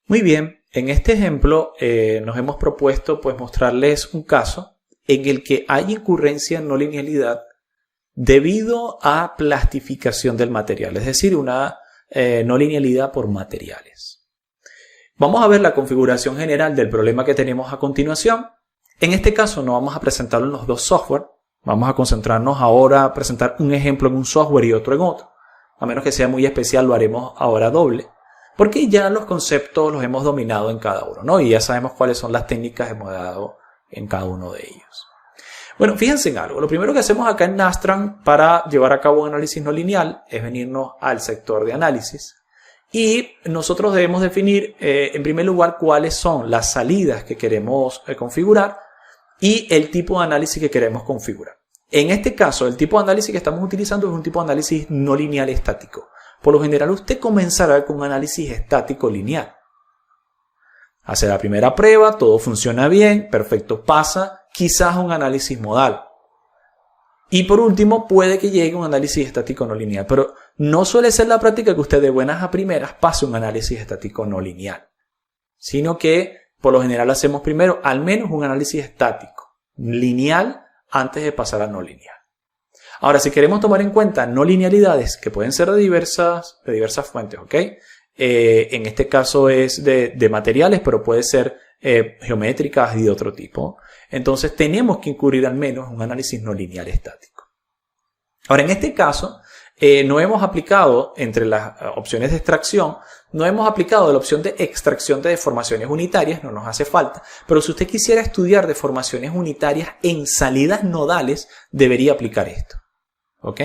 Muy bien, en este ejemplo nos hemos propuesto pues mostrarles un caso en el que hay incurrencia en no linealidad debido a plastificación del material, es decir, una no linealidad por materiales. Vamos a ver la configuración general del problema que tenemos a continuación. En este caso no vamos a presentarlo en los dos software, vamos a concentrarnos ahora a presentar un ejemplo en un software y otro en otro. A menos que sea muy especial lo haremos ahora doble, porque ya los conceptos los hemos dominado en cada uno, ¿no? Y ya sabemos cuáles son las técnicas de modelado en cada uno de ellos. Bueno, fíjense en algo. Lo primero que hacemos acá en Nastran para llevar a cabo un análisis no lineal es venirnos al sector de análisis. Y nosotros debemos definir, en primer lugar, cuáles son las salidas que queremos configurar y el tipo de análisis que queremos configurar. En este caso, el tipo de análisis que estamos utilizando es un tipo de análisis no lineal estático. Por lo general, usted comenzará con un análisis estático lineal. Hace la primera prueba, todo funciona bien, perfecto, pasa, quizás un análisis modal. Y por último, puede que llegue un análisis estático no lineal, pero no suele ser la práctica que usted de buenas a primeras pase un análisis estático no lineal, sino que por lo general hacemos primero al menos un análisis estático lineal antes de pasar a no lineal. Ahora, si queremos tomar en cuenta no linealidades que pueden ser de diversas fuentes, ¿ok? En este caso es de materiales, pero puede ser geométricas y de otro tipo. Entonces tenemos que incurrir al menos un análisis no lineal estático. Ahora, en este caso, no hemos aplicado entre las opciones de extracción, no hemos aplicado la opción de extracción de deformaciones unitarias, no nos hace falta, pero si usted quisiera estudiar deformaciones unitarias en salidas nodales, debería aplicar esto. ¿Ok?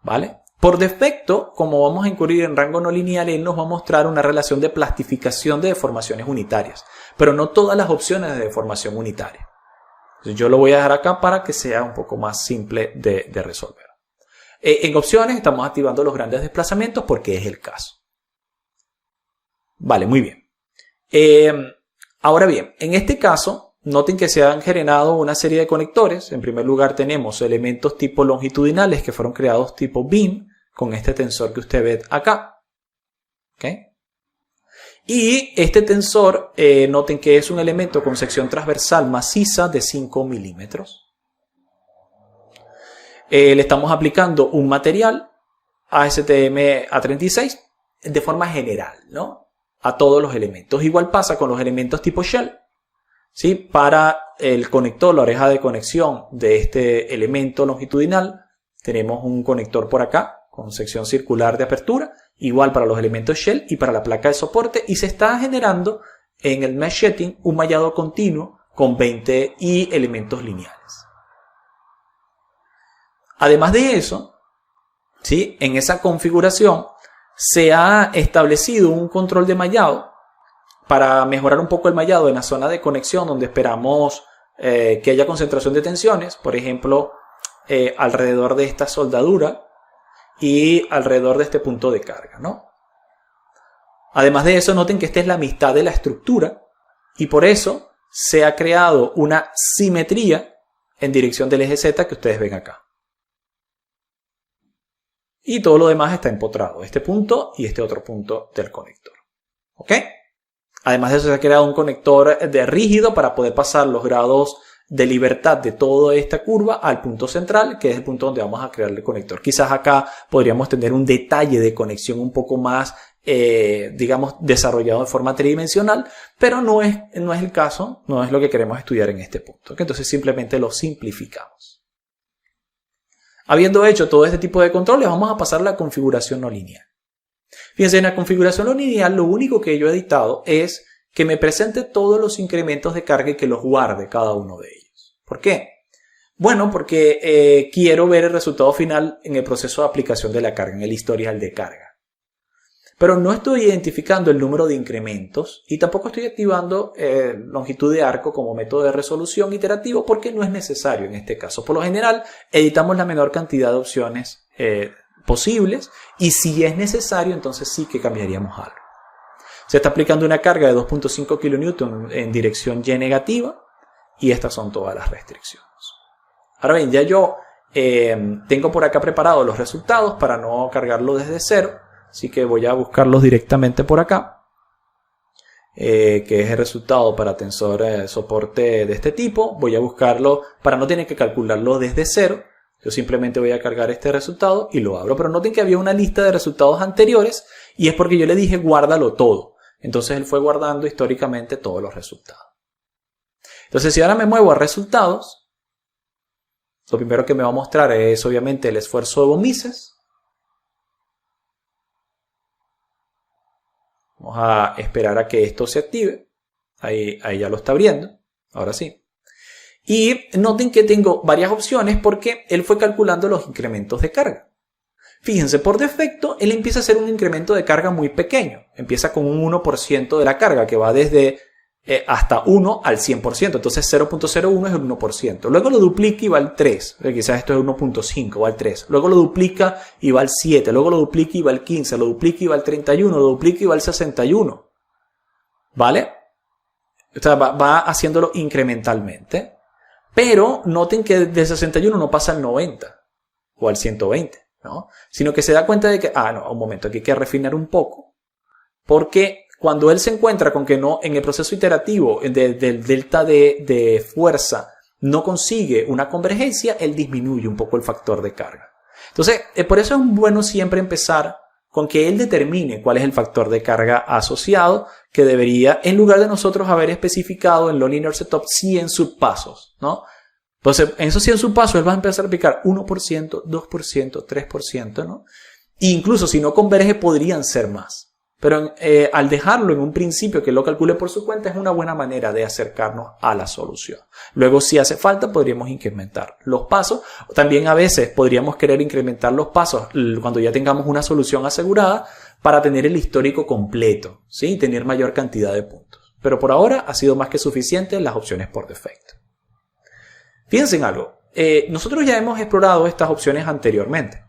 ¿Vale? Por defecto, como vamos a incurrir en rango no lineal, él nos va a mostrar una relación de plastificación de deformaciones unitarias, pero no todas las opciones de deformación unitaria. Entonces, yo lo voy a dejar acá para que sea un poco más simple de resolver. En opciones estamos activando los grandes desplazamientos porque es el caso. Vale, muy bien. Ahora bien, en este caso, noten que se han generado una serie de conectores. En primer lugar tenemos elementos tipo longitudinales que fueron creados tipo beam con este tensor que usted ve acá. ¿Okay? Y este tensor, noten que es un elemento con sección transversal maciza de 5 milímetros. Le estamos aplicando un material ASTM A36 de forma general, ¿no? A todos los elementos. Igual pasa con los elementos tipo shell. ¿Sí? Para el conector, la oreja de conexión de este elemento longitudinal, tenemos un conector por acá con sección circular de apertura, igual para los elementos shell y para la placa de soporte, y se está generando en el mesh setting un mallado continuo con 20 y elementos lineales. Además de eso, ¿sí? En esa configuración se ha establecido un control de mallado para mejorar un poco el mallado en la zona de conexión donde esperamos que haya concentración de tensiones, por ejemplo, alrededor de esta soldadura y alrededor de este punto de carga, ¿no? Además de eso, noten que esta es la mitad de la estructura y por eso se ha creado una simetría en dirección del eje Z que ustedes ven acá. Y todo lo demás está empotrado, este punto y este otro punto del conector. ¿Ok? Además de eso se ha creado un conector de rígido para poder pasar los grados de libertad de toda esta curva al punto central, que es el punto donde vamos a crear el conector. Quizás acá podríamos tener un detalle de conexión un poco más, digamos, desarrollado de forma tridimensional, pero no es el caso, no es lo que queremos estudiar en este punto. ¿Okay? Entonces simplemente lo simplificamos. Habiendo hecho todo este tipo de controles, vamos a pasar a la configuración no lineal. Fíjense, en la configuración no lineal lo único que yo he editado es que me presente todos los incrementos de carga y que los guarde cada uno de ellos. ¿Por qué? Bueno, porque quiero ver el resultado final en el proceso de aplicación de la carga, en el historial de carga. Pero no estoy identificando el número de incrementos y tampoco estoy activando longitud de arco como método de resolución iterativo porque no es necesario en este caso. Por lo general, editamos la menor cantidad de opciones posibles y si es necesario, entonces sí que cambiaríamos algo. Se está aplicando una carga de 2.5 kN en dirección Y negativa y estas son todas las restricciones. Ahora bien, ya yo tengo por acá preparados los resultados para no cargarlo desde cero. Así que voy a buscarlos directamente por acá. que es el resultado para tensor soporte de este tipo. Voy a buscarlo para no tener que calcularlo desde cero. Yo simplemente voy a cargar este resultado y lo abro. Pero noten que había una lista de resultados anteriores y es porque yo le dije guárdalo todo. Entonces él fue guardando históricamente todos los resultados. Entonces si ahora me muevo a resultados, lo primero que me va a mostrar es obviamente el esfuerzo de von Mises. Vamos a esperar a que esto se active. Ahí ya lo está abriendo. Ahora sí. Y noten que tengo varias opciones porque él fue calculando los incrementos de carga. Fíjense, por defecto, él empieza a hacer un incremento de carga muy pequeño. Empieza con un 1% de la carga que va desde hasta 1 al 100%. Entonces 0.01 es el 1%. Luego lo duplica y va al 3. Quizás esto es 1.5, va al 3. Luego lo duplica y va al 7. Luego lo duplica y va al 15. Lo duplica y va al 31. Lo duplica y va al 61. ¿Vale? O sea, va haciéndolo incrementalmente. Pero noten que del 61 no pasa al 90 o al 120, ¿no? Sino que se da cuenta de que, no, un momento, aquí hay que refinar un poco. Porque cuando él se encuentra con que no, en el proceso iterativo del delta de fuerza no consigue una convergencia, él disminuye un poco el factor de carga. Entonces, por eso es bueno siempre empezar con que él determine cuál es el factor de carga asociado que debería, en lugar de nosotros haber especificado en Low Linear Setup 100 subpasos, ¿no? Entonces, en esos 100 subpasos él va a empezar a aplicar 1%, 2%, 3%, ¿no? E incluso si no converge podrían ser más. Pero al dejarlo en un principio que lo calcule por su cuenta es una buena manera de acercarnos a la solución. Luego, si hace falta, podríamos incrementar los pasos. También a veces podríamos querer incrementar los pasos cuando ya tengamos una solución asegurada para tener el histórico completo, ¿sí? Y tener mayor cantidad de puntos. Pero por ahora ha sido más que suficiente las opciones por defecto. Fíjense en algo. Nosotros ya hemos explorado estas opciones anteriormente.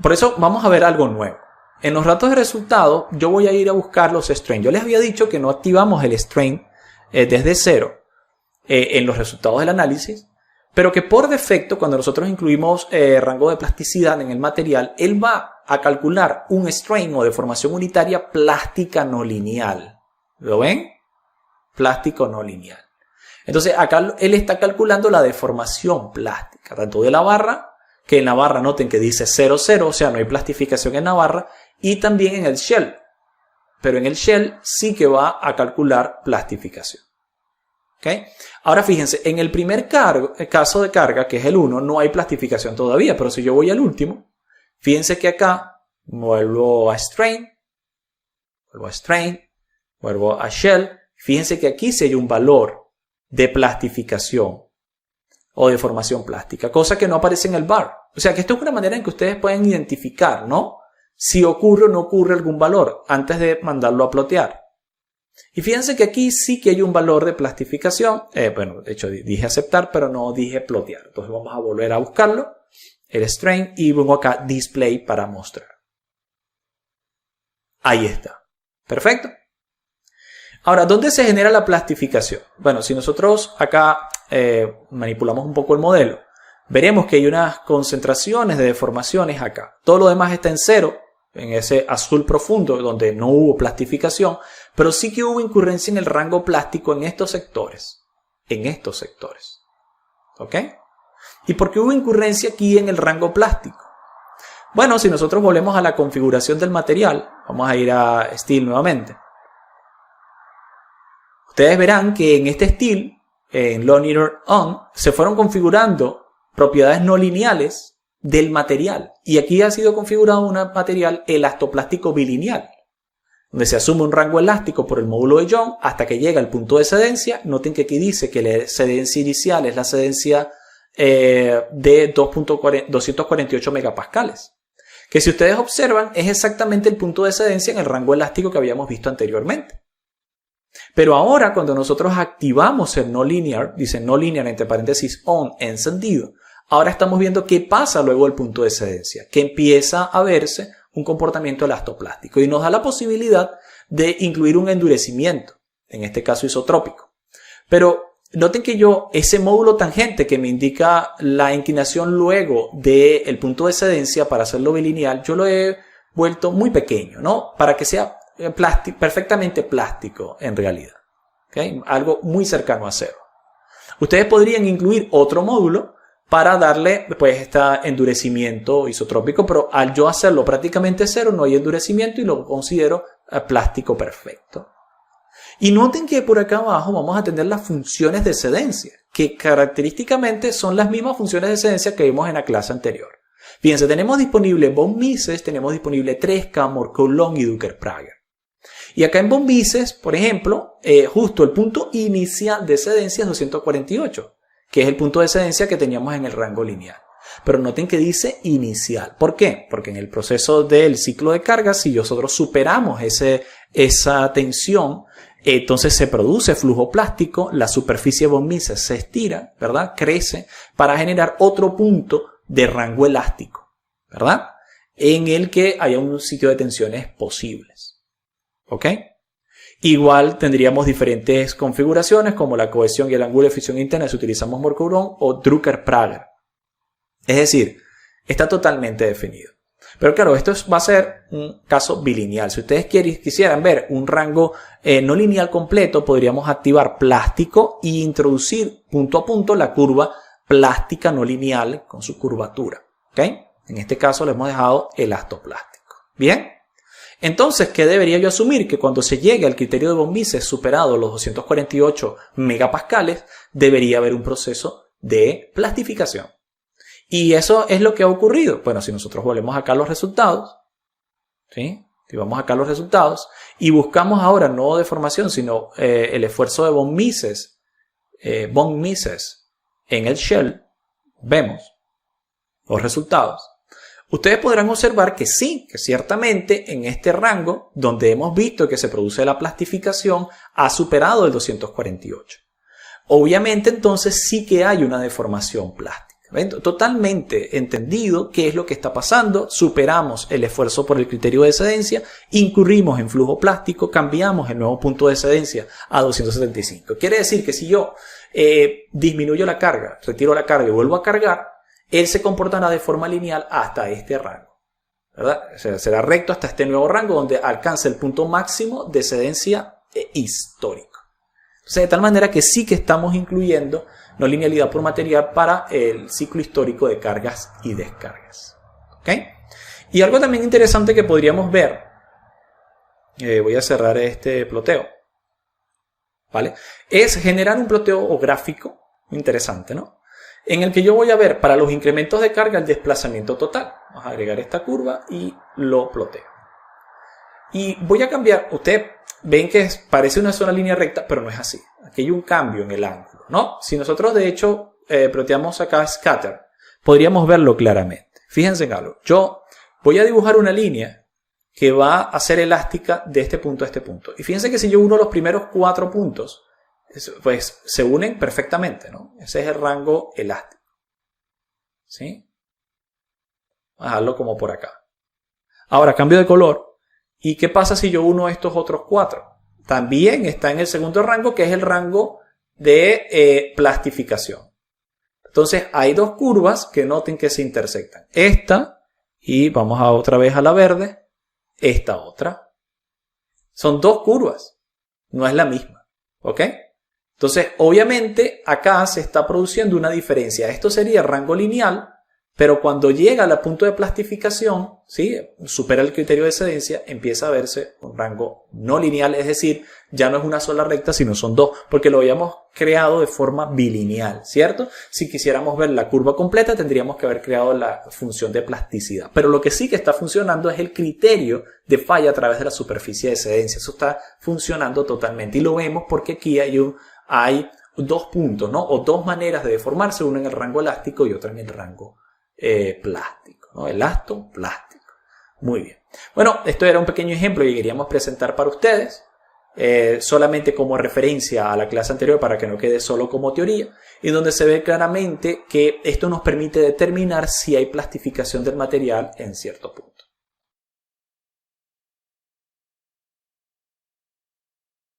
Por eso vamos a ver algo nuevo. En los datos de resultado, yo voy a ir a buscar los strain. Yo les había dicho que no activamos el strain desde cero en los resultados del análisis, pero que por defecto, cuando nosotros incluimos rango de plasticidad en el material, él va a calcular un strain o deformación unitaria plástica no lineal. ¿Lo ven? Plástico no lineal. Entonces, acá él está calculando la deformación plástica, tanto de la barra, que en la barra noten que dice 0,0, o sea, no hay plastificación en la barra, y también en el shell. Pero en el shell sí que va a calcular plastificación. ¿Okay? Ahora fíjense, en el primer caso de carga, que es el 1, no hay plastificación todavía. Pero si yo voy al último, fíjense que acá vuelvo a strain, vuelvo a shell. Fíjense que aquí sí hay un valor de plastificación o deformación plástica, cosa que no aparece en el bar. O sea que esto es una manera en que ustedes pueden identificar, ¿no?, si ocurre o no ocurre algún valor antes de mandarlo a plotear. Y fíjense que aquí sí que hay un valor de plastificación. Bueno, de hecho dije aceptar, pero no dije plotear. Entonces vamos a volver a buscarlo, el strain, y pongo acá display para mostrar. Ahí está. Perfecto. Ahora, ¿dónde se genera la plastificación? Bueno, si nosotros acá manipulamos un poco el modelo, veremos que hay unas concentraciones de deformaciones acá. Todo lo demás está en cero, en ese azul profundo donde no hubo plastificación, pero sí que hubo incurrencia en el rango plástico en estos sectores. ¿Ok? ¿Y por qué hubo incurrencia aquí en el rango plástico? Bueno, si nosotros volvemos a la configuración del material, vamos a ir a Steel nuevamente. Ustedes verán que en este Steel, en Low Linear On, se fueron configurando propiedades no lineales del material. Y aquí ha sido configurado un material elastoplástico bilineal, donde se asume un rango elástico por el módulo de Young hasta que llega al punto de cedencia. Noten que aquí dice que la cedencia inicial es la cedencia de 248 megapascales. Que si ustedes observan es exactamente el punto de cedencia en el rango elástico que habíamos visto anteriormente. Pero ahora cuando nosotros activamos el no linear, dice no linear entre paréntesis on encendido, ahora estamos viendo qué pasa luego del punto de cedencia, que empieza a verse un comportamiento elastoplástico y nos da la posibilidad de incluir un endurecimiento, en este caso isotrópico. Pero noten que ese módulo tangente que me indica la inclinación luego del punto de cedencia para hacerlo bilineal, yo lo he vuelto muy pequeño, ¿no? Para que sea perfectamente plástico en realidad. ¿Okay? Algo muy cercano a cero. Ustedes podrían incluir otro módulo para darle pues este endurecimiento isotrópico, pero al yo hacerlo prácticamente cero no hay endurecimiento y lo considero plástico perfecto. Y noten que por acá abajo vamos a tener las funciones de excedencia, que característicamente son las mismas funciones de excedencia que vimos en la clase anterior. Fíjense, tenemos disponible von Mises, tenemos disponible Tresca, Morcoulomb y Duncker-Prager. Y acá en von Mises, por ejemplo, justo el punto inicial de excedencia es 248, que es el punto de excedencia que teníamos en el rango lineal. Pero noten que dice inicial. ¿Por qué? Porque en el proceso del ciclo de carga, si nosotros superamos esa tensión, entonces se produce flujo plástico, la superficie von Mises se estira, ¿verdad? Crece para generar otro punto de rango elástico, ¿verdad? En el que haya un sitio de tensiones posibles. ¿Ok? Igual tendríamos diferentes configuraciones como la cohesión y el ángulo de fricción interna si utilizamos Morcoulomb o Duncker-Prager. Es decir, está totalmente definido. Pero claro, esto va a ser un caso bilineal. Si ustedes quisieran ver un rango no lineal completo, podríamos activar plástico e introducir punto a punto la curva plástica no lineal con su curvatura. ¿Ok? En este caso le hemos dejado elastoplástico. ¿Bien? Entonces, ¿qué debería yo asumir? Que cuando se llegue al criterio de von Mises superado los 248 megapascales, debería haber un proceso de plastificación. Y eso es lo que ha ocurrido. Bueno, si nosotros volvemos acá a los resultados, ¿sí? Si vamos acá a los resultados y buscamos ahora no deformación, sino el esfuerzo de von Mises en el shell, vemos los resultados. Ustedes podrán observar que sí, que ciertamente en este rango, donde hemos visto que se produce la plastificación, ha superado el 248. Obviamente, entonces sí que hay una deformación plástica. ¿Ven? Totalmente entendido qué es lo que está pasando, superamos el esfuerzo por el criterio de excedencia, incurrimos en flujo plástico, cambiamos el nuevo punto de excedencia a 275. Quiere decir que si yo disminuyo la carga, retiro la carga y vuelvo a cargar, él se comportará de forma lineal hasta este rango, ¿verdad? O sea, será recto hasta este nuevo rango donde alcanza el punto máximo de excedencia histórico. Entonces, de tal manera que sí que estamos incluyendo no linealidad por material para el ciclo histórico de cargas y descargas. ¿Ok? Y algo también interesante que podríamos ver, voy a cerrar este ploteo, ¿vale? Es generar un ploteo o gráfico interesante, ¿no? En el que yo voy a ver para los incrementos de carga el desplazamiento total. Vamos a agregar esta curva y lo ploteo. Y voy a cambiar, ustedes ven que parece una sola línea recta, pero no es así. Aquí hay un cambio en el ángulo, ¿no? Si nosotros de hecho ploteamos acá scatter, podríamos verlo claramente. Fíjense en algo. Yo voy a dibujar una línea que va a ser elástica de este punto a este punto. Y fíjense que si yo uno los primeros 4 puntos, pues se unen perfectamente, ¿no? Ese es el rango elástico. ¿Sí? Vamos a dejarlo como por acá. Ahora cambio de color. ¿Y qué pasa si yo uno estos otros 4? También está en el segundo rango, que es el rango de plastificación. Entonces hay dos curvas que noten que se intersectan. Esta, y vamos a otra vez a la verde, esta otra. Son dos curvas, no es la misma. ¿Ok? Entonces, obviamente, acá se está produciendo una diferencia. Esto sería rango lineal, pero cuando llega al punto de plastificación, ¿sí? Supera el criterio de excedencia, empieza a verse un rango no lineal, es decir, ya no es una sola recta, sino son dos, porque lo habíamos creado de forma bilineal, ¿cierto? Si quisiéramos ver la curva completa, tendríamos que haber creado la función de plasticidad. Pero lo que sí que está funcionando es el criterio de falla a través de la superficie de excedencia. Eso está funcionando totalmente y lo vemos porque aquí hay dos puntos, ¿no? O dos maneras de deformarse, una en el rango elástico y otra en el rango plástico, ¿no? Elasto, plástico. Muy bien. Bueno, esto era un pequeño ejemplo que queríamos presentar para ustedes, solamente como referencia a la clase anterior para que no quede solo como teoría, y donde se ve claramente que esto nos permite determinar si hay plastificación del material en cierto punto.